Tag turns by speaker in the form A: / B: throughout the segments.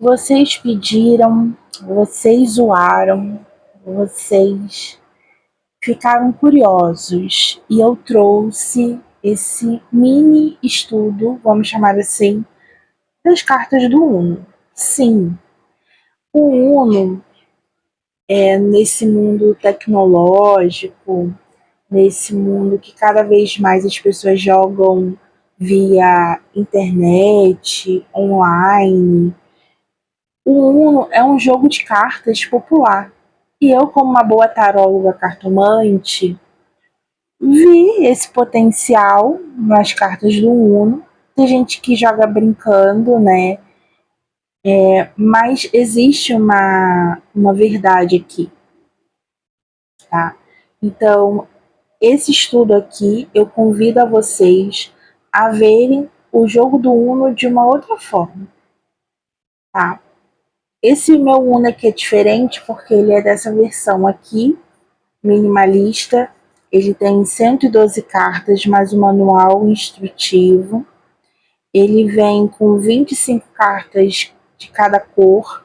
A: Vocês pediram, vocês zoaram, vocês ficaram curiosos e eu trouxe esse mini estudo, vamos chamar assim, das cartas do Uno. Sim, o Uno é nesse mundo tecnológico, nesse mundo que cada vez mais as pessoas jogam via internet, online. O Uno é um jogo de cartas popular. E eu, como uma boa taróloga cartomante, vi esse potencial nas cartas do Uno. Tem gente que joga brincando, né? Mas existe uma verdade aqui, tá? Então, esse estudo aqui, eu convido a vocês a verem o jogo do Uno de uma outra forma, tá? Esse meu Uno aqui é diferente porque ele é dessa versão aqui, minimalista. Ele tem 112 cartas, mais um manual instrutivo. Ele vem com 25 cartas de cada cor,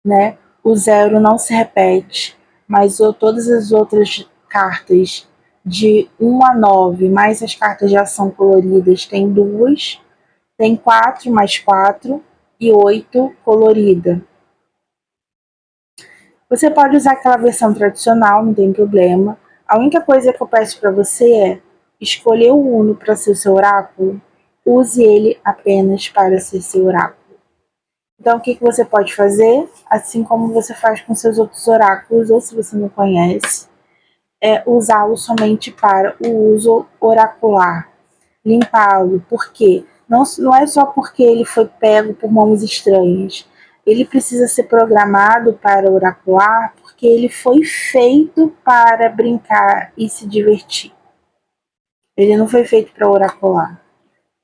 A: né? O zero não se repete, mas todas as outras cartas de 1 a 9, mais as cartas de ação coloridas, tem duas, tem 4 mais 4 e 8 colorida. Você pode usar aquela versão tradicional, não tem problema. A única coisa que eu peço para você é escolher o Uno para ser o seu oráculo, use ele apenas para ser seu oráculo. Então, o que você pode fazer, assim como você faz com seus outros oráculos, ou se você não conhece, é usá-lo somente para o uso oracular, limpá-lo. Por quê? Não é só porque ele foi pego por mãos estranhas. Ele precisa ser programado para oracular, porque ele foi feito para brincar e se divertir. Ele não foi feito para oracular,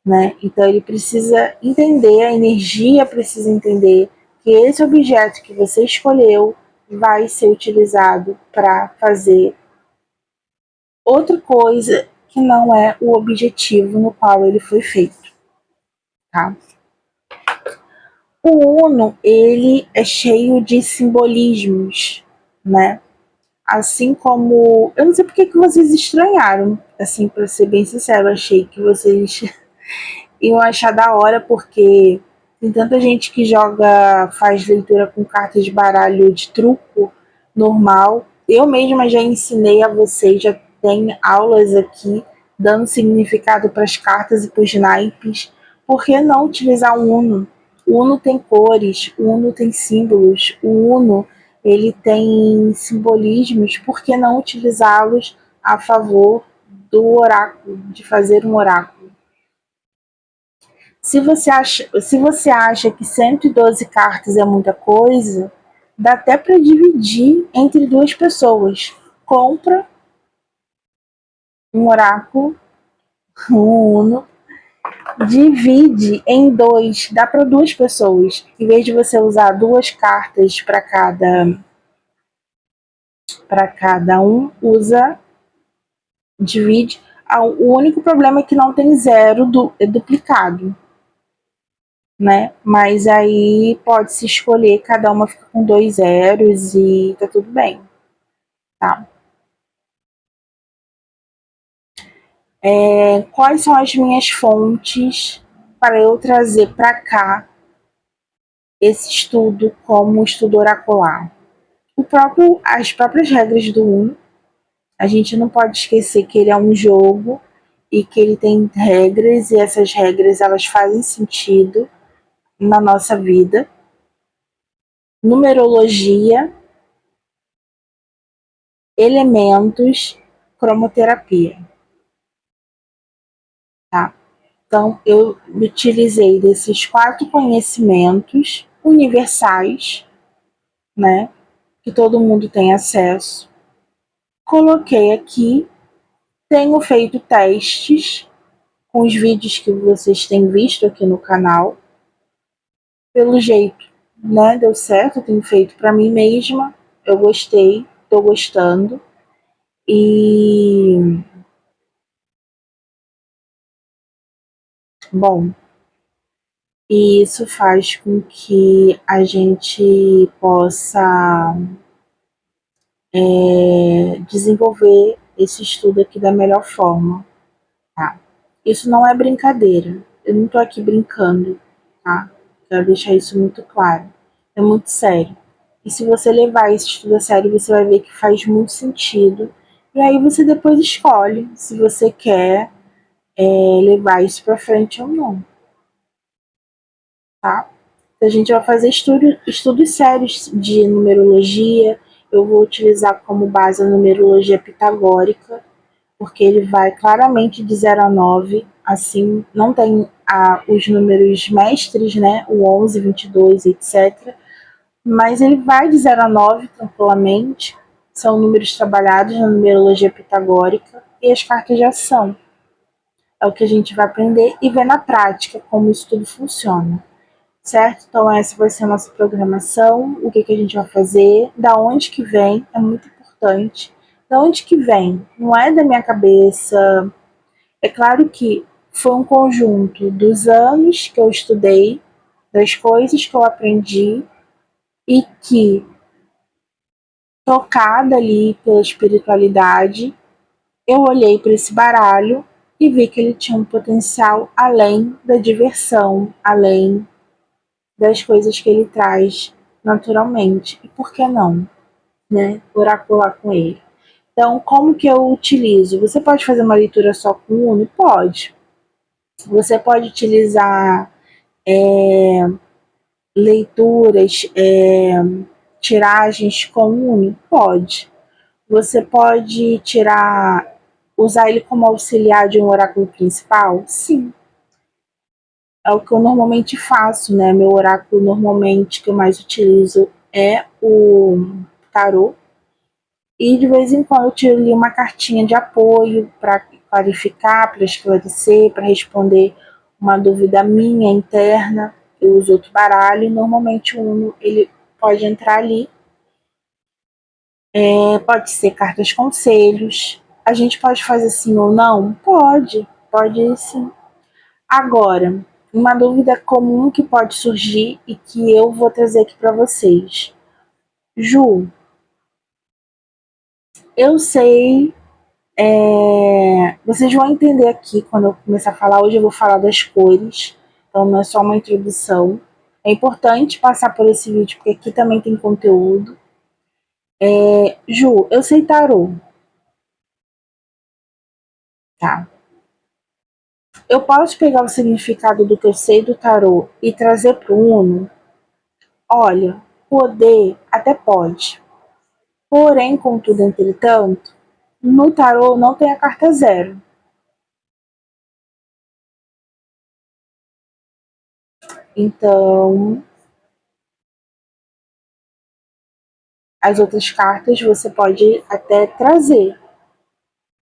A: né? Então ele precisa entender, a energia precisa entender que esse objeto que você escolheu vai ser utilizado para fazer outra coisa que não é o objetivo no qual ele foi feito, tá? O Uno, ele é cheio de simbolismos, né? Assim como... Eu não sei porque que vocês estranharam, assim, para ser bem sincero, achei que vocês iam achar da hora, porque tem tanta gente que joga, faz leitura com cartas de baralho de truco normal. Eu mesma já ensinei a vocês, já tem aulas aqui dando significado para as cartas e para os naipes. Por que não utilizar o Uno? O Uno tem cores, o Uno tem símbolos, o Uno ele tem simbolismos. Por que não utilizá-los a favor do oráculo, de fazer um oráculo? Se você acha que 112 cartas é muita coisa, dá até para dividir entre duas pessoas. Compra um oráculo, um Uno, divide em dois, dá para duas pessoas. Em vez de você usar duas cartas para cada um, divide. O único problema é que não tem zero duplicado, né? Mas aí pode se escolher, cada uma fica com 2 zeros e tá tudo bem, tá? Quais são as minhas fontes para eu trazer para cá esse estudo como estudo oracular? As próprias regras do Uno. A gente não pode esquecer que ele é um jogo e que ele tem regras, e essas regras elas fazem sentido na nossa vida. Numerologia, elementos, cromoterapia, tá? Então, eu utilizei desses 4 conhecimentos universais, né, que todo mundo tem acesso. Coloquei aqui, tenho feito testes com os vídeos que vocês têm visto aqui no canal. Pelo jeito, né, deu certo, eu tenho feito para mim mesma, eu gostei, estou gostando. E, bom, e isso faz com que a gente possa desenvolver esse estudo aqui da melhor forma, tá? Isso não é brincadeira, eu não tô aqui brincando, tá? Quero deixar isso muito claro, é muito sério. E se você levar esse estudo a sério, você vai ver que faz muito sentido. E aí você depois escolhe se você quer levar isso para frente ou não, tá? A gente vai fazer estudos sérios de numerologia. Eu vou utilizar como base a numerologia pitagórica, porque ele vai claramente de 0 a 9. Assim, não tem os números mestres, né? O 11, 22, etc. Mas ele vai de 0 a 9 tranquilamente. São números trabalhados na numerologia pitagórica e as cartas de ação. É o que a gente vai aprender e ver na prática como isso tudo funciona. Certo? Então essa vai ser a nossa programação, o que a gente vai fazer, da onde que vem, é muito importante. Da onde que vem? Não é da minha cabeça. É claro que foi um conjunto dos anos que eu estudei, das coisas que eu aprendi e que, tocada ali pela espiritualidade, eu olhei para esse baralho e vi que ele tinha um potencial além da diversão, além das coisas que ele traz naturalmente. E por que não, né? Oracular com ele. Então, como que eu utilizo? Você pode fazer uma leitura só com o Uno? Pode. Você pode utilizar leituras, tiragens com o Uno? Pode. Você pode usar ele como auxiliar de um oráculo principal? Sim. É o que eu normalmente faço, né? Meu oráculo normalmente que eu mais utilizo é o tarô. E de vez em quando eu tiro ali uma cartinha de apoio para clarificar, para esclarecer, para responder uma dúvida minha interna. Eu uso outro baralho e normalmente o Uno ele pode entrar ali. Pode ser cartas conselhos. A gente pode fazer sim ou não? Pode sim. Agora, uma dúvida comum que pode surgir e que eu vou trazer aqui para vocês. Ju, eu sei, vocês vão entender aqui quando eu começar a falar. Hoje eu vou falar das cores, então não é só uma introdução. É importante passar por esse vídeo porque aqui também tem conteúdo. Ju, eu sei tarô, tá? Eu posso pegar o significado do que eu sei do tarô e trazer para o Uno? Olha, poder até pode. Porém, contudo, entretanto, no tarô não tem a carta zero. Então, as outras cartas você pode até trazer,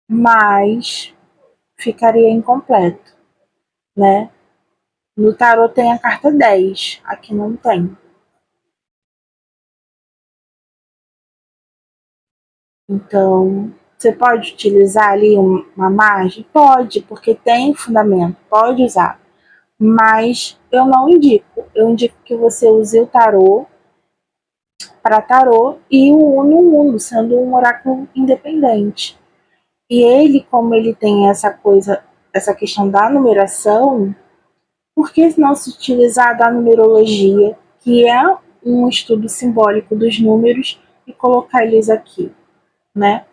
A: mas ficaria incompleto, né? No tarô tem a carta 10, aqui não tem. Então, você pode utilizar ali uma margem? Pode, porque tem fundamento, pode usar. Mas eu não indico. Eu indico que você use o tarô para tarô e o Uno, sendo um oráculo independente. E ele, como ele tem essa coisa, essa questão da numeração, por que não se utilizar da numerologia, que é um estudo simbólico dos números, e colocar eles aqui, né?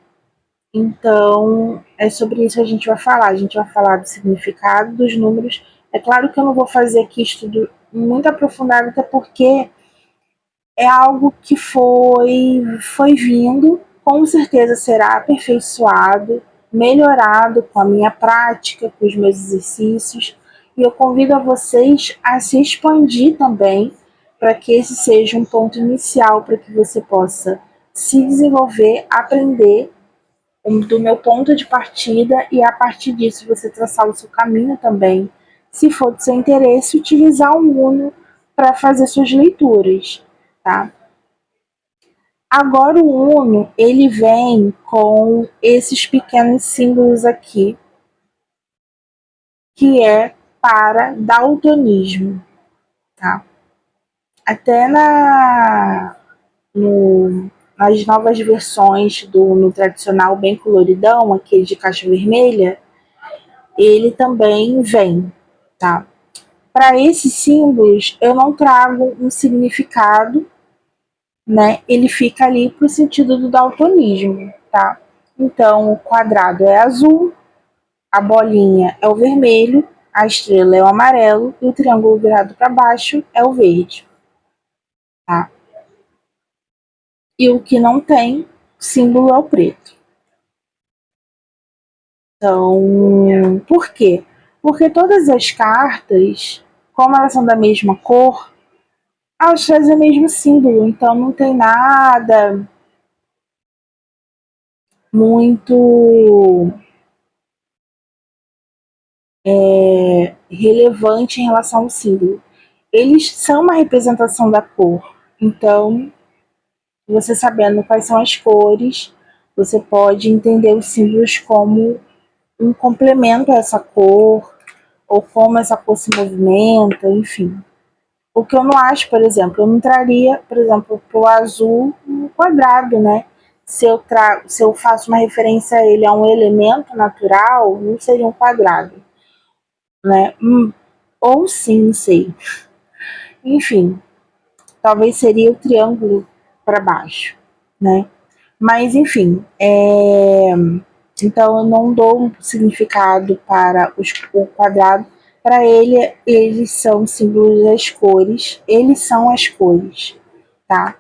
A: Então, é sobre isso que a gente vai falar. A gente vai falar do significado dos números. É claro que eu não vou fazer aqui estudo muito aprofundado, até porque é algo que foi vindo, com certeza será aperfeiçoado, melhorado com a minha prática, com os meus exercícios. E eu convido a vocês a se expandir também, para que esse seja um ponto inicial para que você possa se desenvolver, aprender do meu ponto de partida e a partir disso você traçar o seu caminho também. Se for do seu interesse, utilizar o Uno para fazer suas leituras, tá? Agora o Uno, ele vem com esses pequenos símbolos aqui, que é para daltonismo. tá? Até nas novas versões no tradicional bem coloridão, aquele de caixa vermelha, ele também vem, tá? Para esses símbolos, eu não trago um significado, né? Ele fica ali para o sentido do daltonismo, tá? Então, o quadrado é azul, a bolinha é o vermelho, a estrela é o amarelo e o triângulo virado para baixo é o verde, tá? E o que não tem símbolo é o preto. Então, por quê? Porque todas as cartas, como elas são da mesma cor, elas trazem o mesmo símbolo, então não tem nada muito relevante em relação ao símbolo. Eles são uma representação da cor, então você sabendo quais são as cores, você pode entender os símbolos como um complemento a essa cor, ou como essa cor se movimenta, enfim. O que eu não acho, por exemplo, eu não traria, por exemplo, para o azul um quadrado, né? Se eu faço uma referência a ele a um elemento natural, não seria um quadrado, né? Ou sim, não sei. Enfim, talvez seria o triângulo para baixo, né? Mas enfim, então eu não dou um significado para o quadrado. Para ele, eles são símbolos das cores, eles são as cores, tá?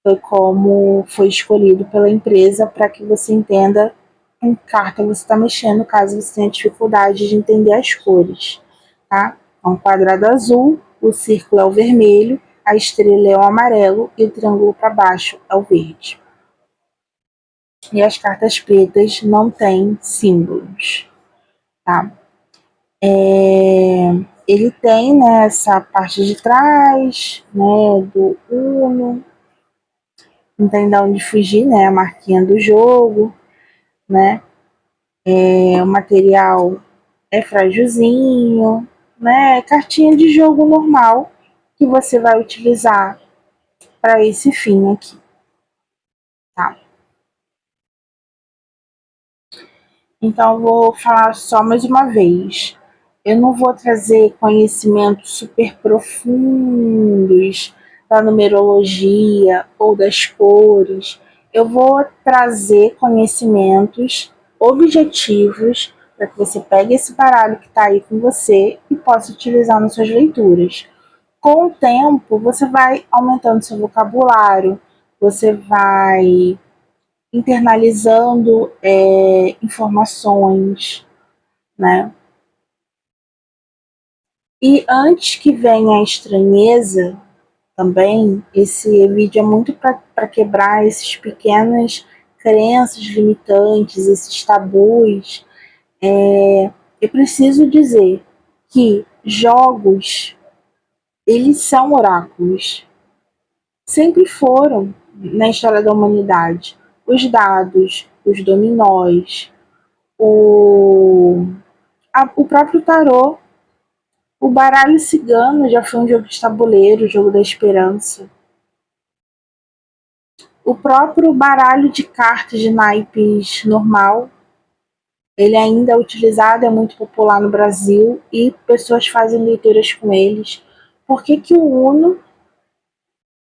A: Foi como foi escolhido pela empresa para que você entenda em que carta você está mexendo, caso você tenha dificuldade de entender as cores, tá? É um quadrado azul, o círculo é o vermelho, a estrela é o amarelo e o triângulo para baixo é o verde. E as cartas pretas não têm símbolos, tá? Ele tem, né, essa parte de trás, né, do Uno, não tem de onde fugir, né, a marquinha do jogo, né, o material é frágilzinho, né, cartinha de jogo normal que você vai utilizar para esse fim aqui, tá? Então, vou falar só mais uma vez. Eu não vou trazer conhecimentos super profundos da numerologia ou das cores. Eu vou trazer conhecimentos objetivos para que você pegue esse baralho que está aí com você e possa utilizar nas suas leituras. Com o tempo, você vai aumentando seu vocabulário, você vai internalizando informações, né? E antes que venha a estranheza, também, esse vídeo é muito para quebrar esses pequenas crenças limitantes, esses tabus. Eu preciso dizer que jogos, eles são oráculos. Sempre foram na história da humanidade. Os dados, os dominós, o próprio tarô, o baralho cigano já foi um jogo de tabuleiro, o jogo da esperança. O próprio baralho de cartas de naipes normal, ele ainda é utilizado, é muito popular no Brasil e pessoas fazem leituras com eles. Por que que o Uno,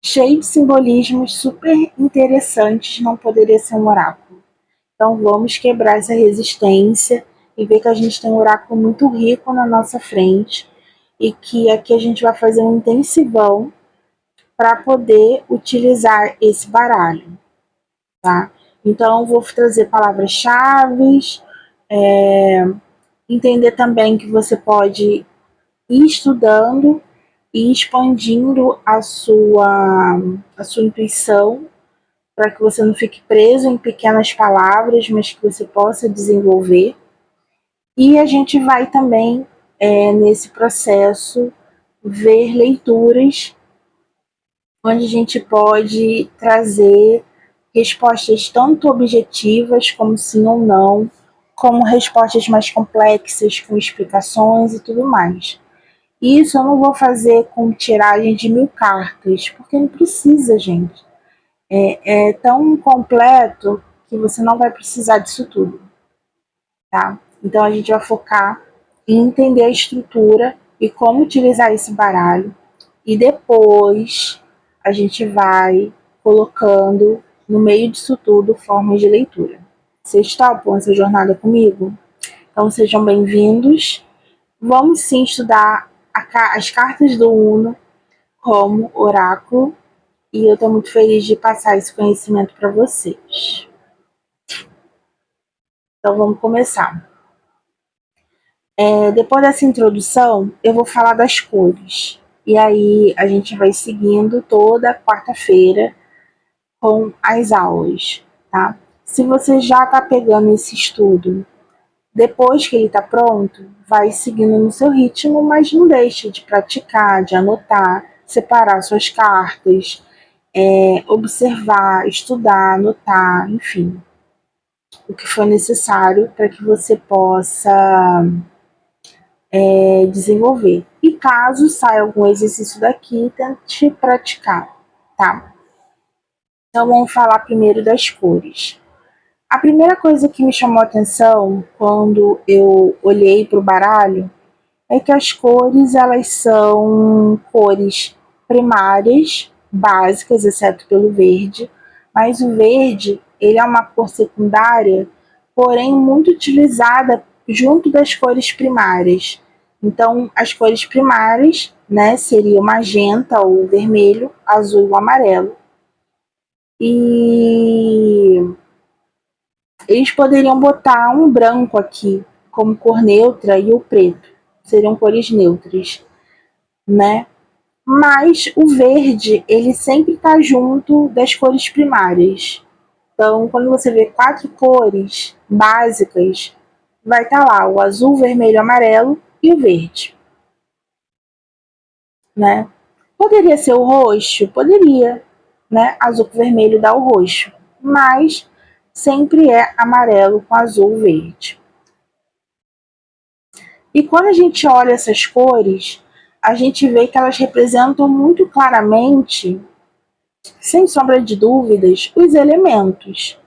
A: cheio de simbolismos super interessantes, não poderia ser um oráculo? Então vamos quebrar essa resistência e ver que a gente tem um oráculo muito rico na nossa frente e que aqui a gente vai fazer um intensivão para poder utilizar esse baralho, tá? Então vou trazer palavras-chave, entender também que você pode ir estudando e expandindo a sua intuição para que você não fique preso em pequenas palavras, mas que você possa desenvolver. E a gente vai também, nesse processo, ver leituras onde a gente pode trazer respostas tanto objetivas, como sim ou não, como respostas mais complexas, com explicações e tudo mais. Isso eu não vou fazer com tiragem de 1000 cartas, porque não precisa, gente. É tão completo que você não vai precisar disso tudo, tá? Então a gente vai focar em entender a estrutura e como utilizar esse baralho. E depois a gente vai colocando no meio disso tudo formas de leitura. Vocês topam essa jornada comigo? Então sejam bem-vindos. Vamos sim estudar as cartas do Uno como oráculo e eu estou muito feliz de passar esse conhecimento para vocês. Então vamos começar. Depois dessa introdução, eu vou falar das cores. E aí a gente vai seguindo toda quarta-feira com as aulas, tá? Se você já está pegando esse estudo, depois que ele está pronto, vai seguindo no seu ritmo, mas não deixe de praticar, de anotar, separar suas cartas, observar, estudar, anotar, enfim, o que for necessário para que você possa desenvolver. E caso saia algum exercício daqui, tente praticar, tá? Então vamos falar primeiro das cores. A primeira coisa que me chamou a atenção quando eu olhei para o baralho é que as cores elas são cores primárias, básicas, exceto pelo verde, mas o verde ele é uma cor secundária, porém muito utilizada junto das cores primárias. Então, as cores primárias, né, seria o magenta, o vermelho, azul e o amarelo. E eles poderiam botar um branco aqui como cor neutra e o preto seriam cores neutras, né? Mas o verde, ele sempre está junto das cores primárias. Então, quando você vê 4 cores básicas, vai estar lá o azul, vermelho, amarelo e o verde, né? Poderia ser o roxo? Poderia, né? Azul com vermelho dá o roxo, mas sempre é amarelo com azul, verde. E quando a gente olha essas cores, a gente vê que elas representam muito claramente, sem sombra de dúvidas, os elementos.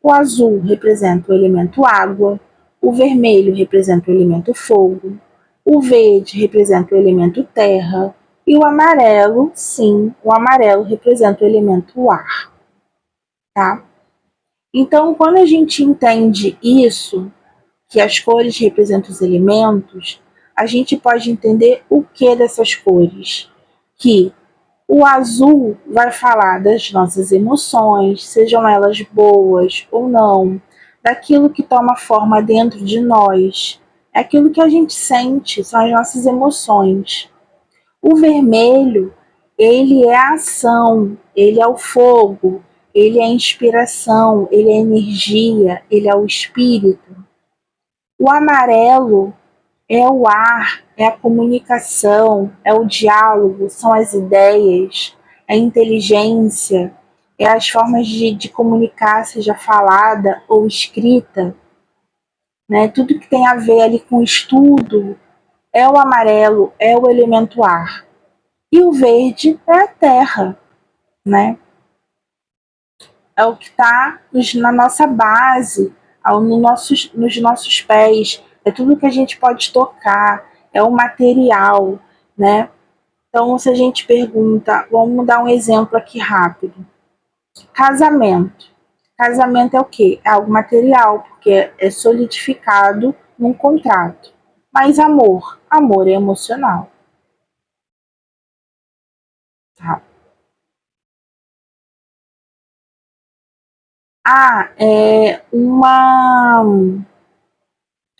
A: O azul representa o elemento água, o vermelho representa o elemento fogo, o verde representa o elemento terra e o amarelo, sim, o amarelo representa o elemento ar, tá? Então, quando a gente entende isso, que as cores representam os elementos, a gente pode entender o que dessas cores. Que o azul vai falar das nossas emoções, sejam elas boas ou não, daquilo que toma forma dentro de nós. É aquilo que a gente sente, são as nossas emoções. O vermelho, ele é a ação, ele é o fogo, ele é a inspiração, ele é a energia, ele é o espírito. O amarelo é o ar, é a comunicação, é o diálogo, são as ideias, é a inteligência, é as formas de comunicar, seja falada ou escrita, né? Tudo que tem a ver ali com estudo é o amarelo, é o elemento ar. E o verde é a terra, né? É o que está na nossa base, nos nossos pés, é tudo que a gente pode tocar, é o material, né? Então, se a gente pergunta, vamos dar um exemplo aqui rápido. Casamento. Casamento é o quê? É algo material, porque é solidificado num contrato. Mas amor? Amor é emocional. Tá? É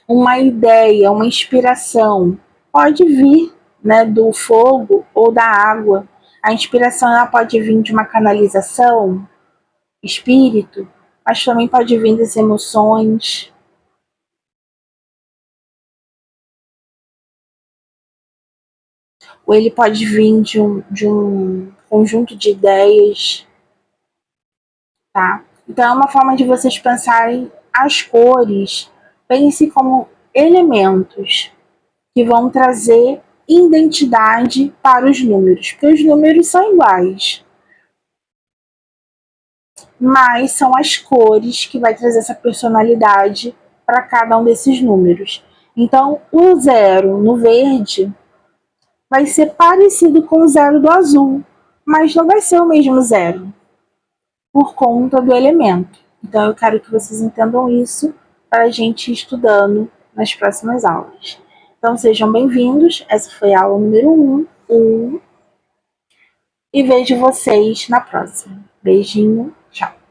A: uma ideia, uma inspiração. Pode vir, né, do fogo ou da água. A inspiração ela pode vir de uma canalização, espírito, mas também pode vir das emoções. Ou ele pode vir de um conjunto de ideias, tá? Então é uma forma de vocês pensarem as cores, pense como elementos que vão trazer identidade para os números, porque os números são iguais, mas são as cores que vai trazer essa personalidade para cada um desses números. Então, o 0 no verde vai ser parecido com o 0 do azul, mas não vai ser o mesmo 0, por conta do elemento. Então, eu quero que vocês entendam isso para a gente ir estudando nas próximas aulas. Então, sejam bem-vindos. Essa foi a aula número 1. E vejo vocês na próxima. Beijinho, tchau.